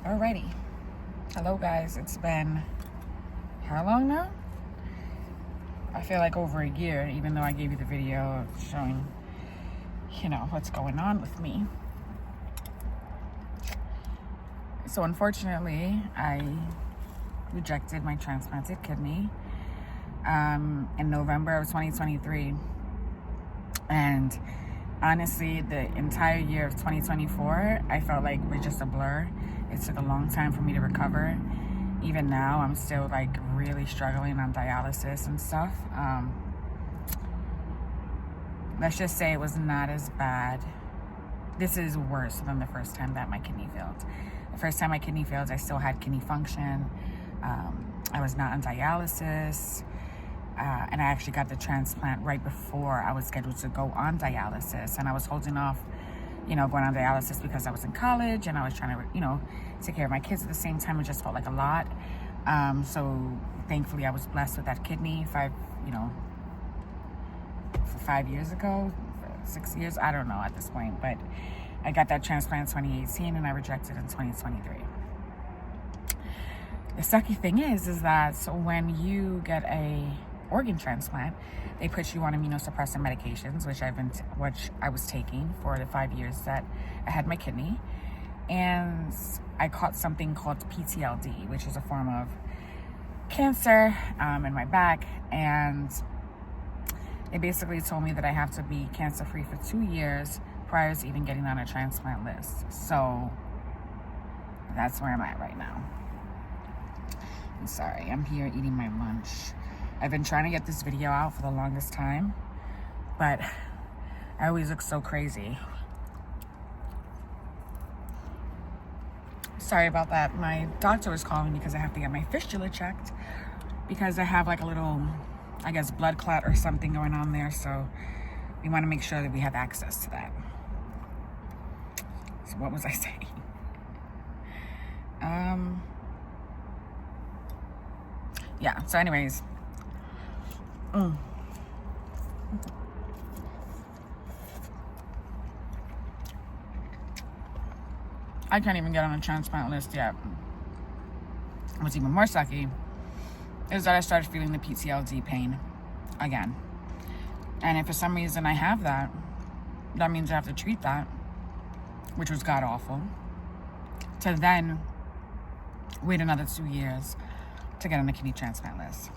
Alrighty. Hello guys, it's been how long now? I feel like over a year, even though I gave you the video showing, what's going on with me. So unfortunately, I rejected my transplanted kidney in November of 2023. And honestly, the entire year of 2024, I felt like we're just a blur. It took a long time for me to recover. Even now, I'm still like really struggling on dialysis and stuff. Let's just say it was not as bad. This is worse than the first time that my kidney failed. The first time my kidney failed, I still had kidney function. I was not on dialysis. And I actually got the transplant right before I was scheduled to go on dialysis. And I was holding off, going on dialysis because I was in college and I was trying to, take care of my kids at the same time. It just felt like a lot. So thankfully I was blessed with that kidney 5 years ago, 6 years, I don't know at this point, but I got that transplant in 2018 and I rejected in 2023. The sucky thing is that when you get a organ transplant, they put you on immunosuppressant medications, which I was taking for the 5 years that I had my kidney, and I caught something called PTLD, which is a form of cancer in my back, and they basically told me that I have to be cancer-free for 2 years prior to even getting on a transplant list. So that's where I'm at right now. I'm sorry, I'm here eating my lunch. I've been trying to get this video out for the longest time, but I always look so crazy. Sorry about that. My doctor was calling because I have to get my fistula checked because I have like a little, I guess, blood clot or something going on there. So we want to make sure that we have access to that. So what was I saying? Yeah, so anyways. I can't even get on a transplant list yet. What's even more sucky is that I started feeling the PTLD pain again. And if for some reason I have that, that means I have to treat that, which was god awful, to then wait another 2 years to get on the kidney transplant list.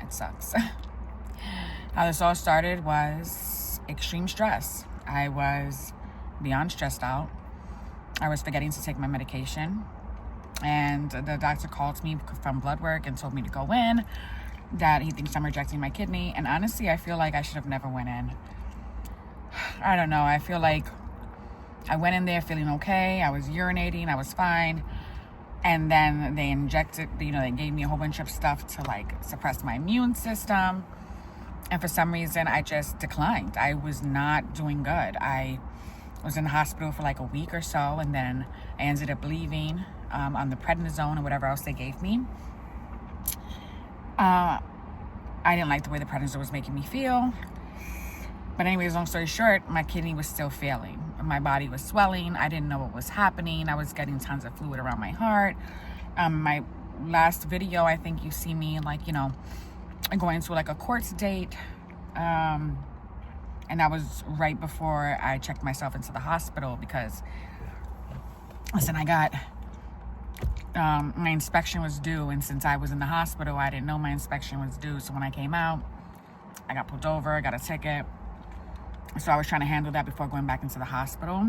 It sucks. How this all started was extreme stress. I was beyond stressed out. I was forgetting to take my medication. And the doctor called me from blood work and told me to go in, that he thinks I'm rejecting my kidney. And honestly, I feel like I should have never went in. I don't know. I feel like I went in there feeling okay. I was urinating. I was fine. And then they injected, they gave me a whole bunch of stuff to like suppress my immune system. And for some reason, I just declined. I was not doing good. I was in the hospital for like a week or so. And then I ended up leaving on the prednisone or whatever else they gave me. I didn't like the way the prednisone was making me feel. But anyways, long story short, my kidney was still failing. My body was swelling. I didn't know what was happening. I was getting tons of fluid around my heart. My last video, I think you see me like, going to like a court date. And that was right before I checked myself into the hospital because, listen, I got, my inspection was due. And since I was in the hospital, I didn't know my inspection was due. So when I came out, I got pulled over, got a ticket. So I was trying to handle that before going back into the hospital.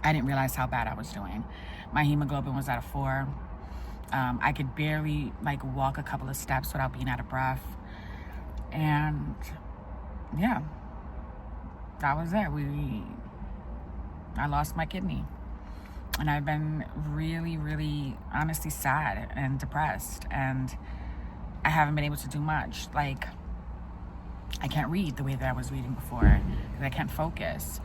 I didn't realize how bad I was doing. My hemoglobin was at a 4. I could barely like walk a couple of steps without being out of breath. And yeah, that was it. I lost my kidney. And I've been really, really honestly sad and depressed. And I haven't been able to do much. Like, I can't read the way that I was reading before because I can't focus.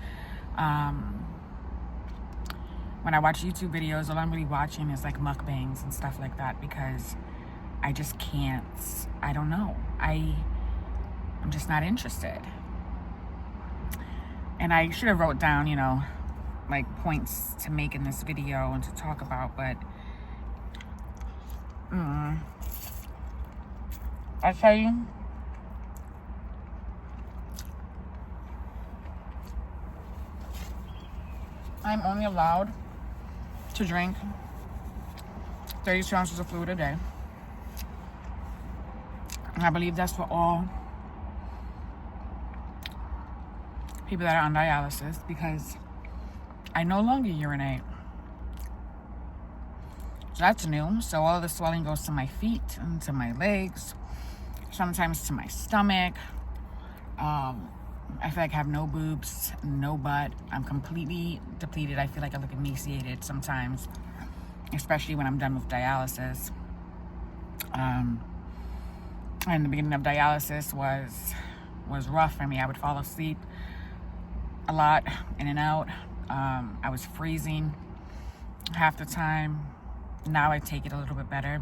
When I watch YouTube videos, all I'm really watching is like mukbangs and stuff like that because I just can't, I don't know. I'm just not interested. And I should have wrote down, like points to make in this video and to talk about, but I tell you, I'm only allowed to drink 32 ounces of fluid a day. And I believe that's for all people that are on dialysis, because I no longer urinate. So that's new. So all of the swelling goes to my feet and to my legs, sometimes to my stomach. I feel like I have no boobs, no butt. I'm completely depleted. I feel like I look emaciated sometimes, especially when I'm done with dialysis. And the beginning of dialysis was rough for me. I would fall asleep a lot, in and out. I was freezing half the time. Now I take it a little bit better.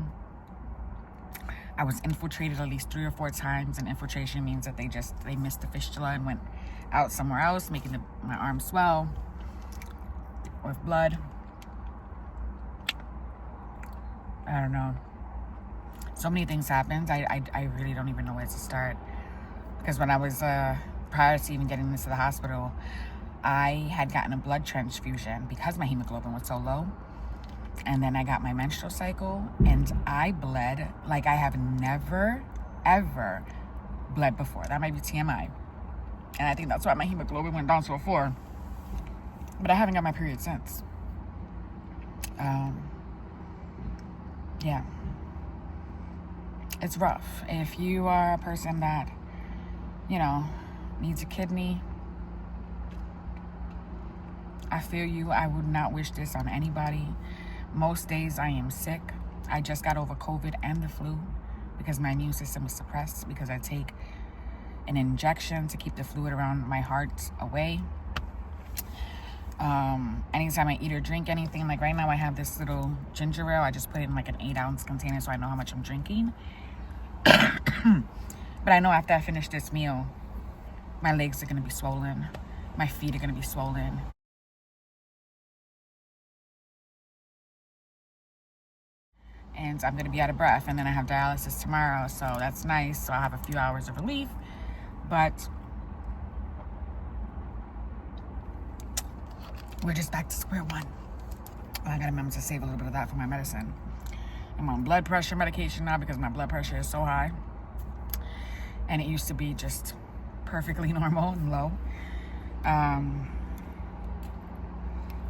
I was infiltrated at least 3 or 4 times, and infiltration means that they missed the fistula and went out somewhere else, making my arm swell with blood. I don't know. So many things happened. I really don't even know where to start. Because when I was, prior to even getting into the hospital, I had gotten a blood transfusion because my hemoglobin was so low. And then I got my menstrual cycle, and I bled like I have never, ever bled before. That might be TMI. And I think that's why my hemoglobin went down to a 4. But I haven't got my period since. Yeah. It's rough. If you are a person that, needs a kidney, I feel you. I would not wish this on anybody. Most days I am sick. I just got over COVID and the flu because my immune system is suppressed, because I take an injection to keep the fluid around my heart away. Anytime I eat or drink anything, like right now I have this little ginger ale. I just put it in like an 8-ounce container so I know how much I'm drinking. But I know after I finish this meal, my legs are going to be swollen. My feet are going to be swollen. And I'm going to be out of breath. And then I have dialysis tomorrow, so that's nice. So I'll have a few hours of relief. But we're just back to square one. I got to remember to save a little bit of that for my medicine. I'm on blood pressure medication now because my blood pressure is so high. And it used to be just perfectly normal and low.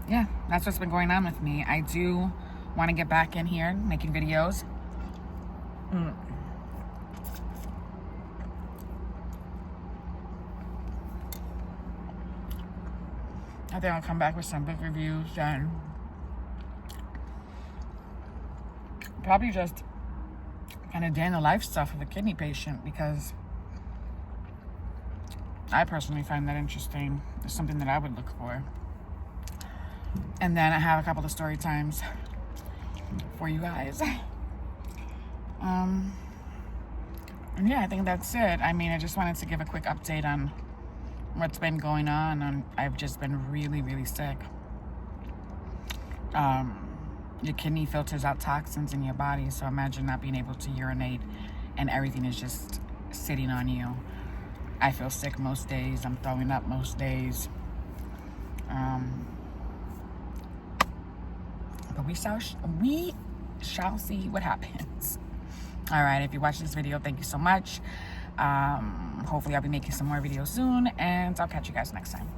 Yeah, that's what's been going on with me. I do want to get back in here making videos. I think I'll come back with some book reviews and probably just kind of day in the life stuff of a kidney patient, because I personally find that interesting. It's something that I would look for. And then I have a couple of story times for you guys. And yeah, I think that's it. I mean, I just wanted to give a quick update on what's been going on. And I've just been really, really sick. Your kidney filters out toxins in your body, so imagine not being able to urinate and everything is just sitting on you. I feel sick most days. I'm throwing up most days. But we shall see what happens. All right, if you watched this video, thank you so much. Hopefully I'll be making some more videos soon, and I'll catch you guys next time.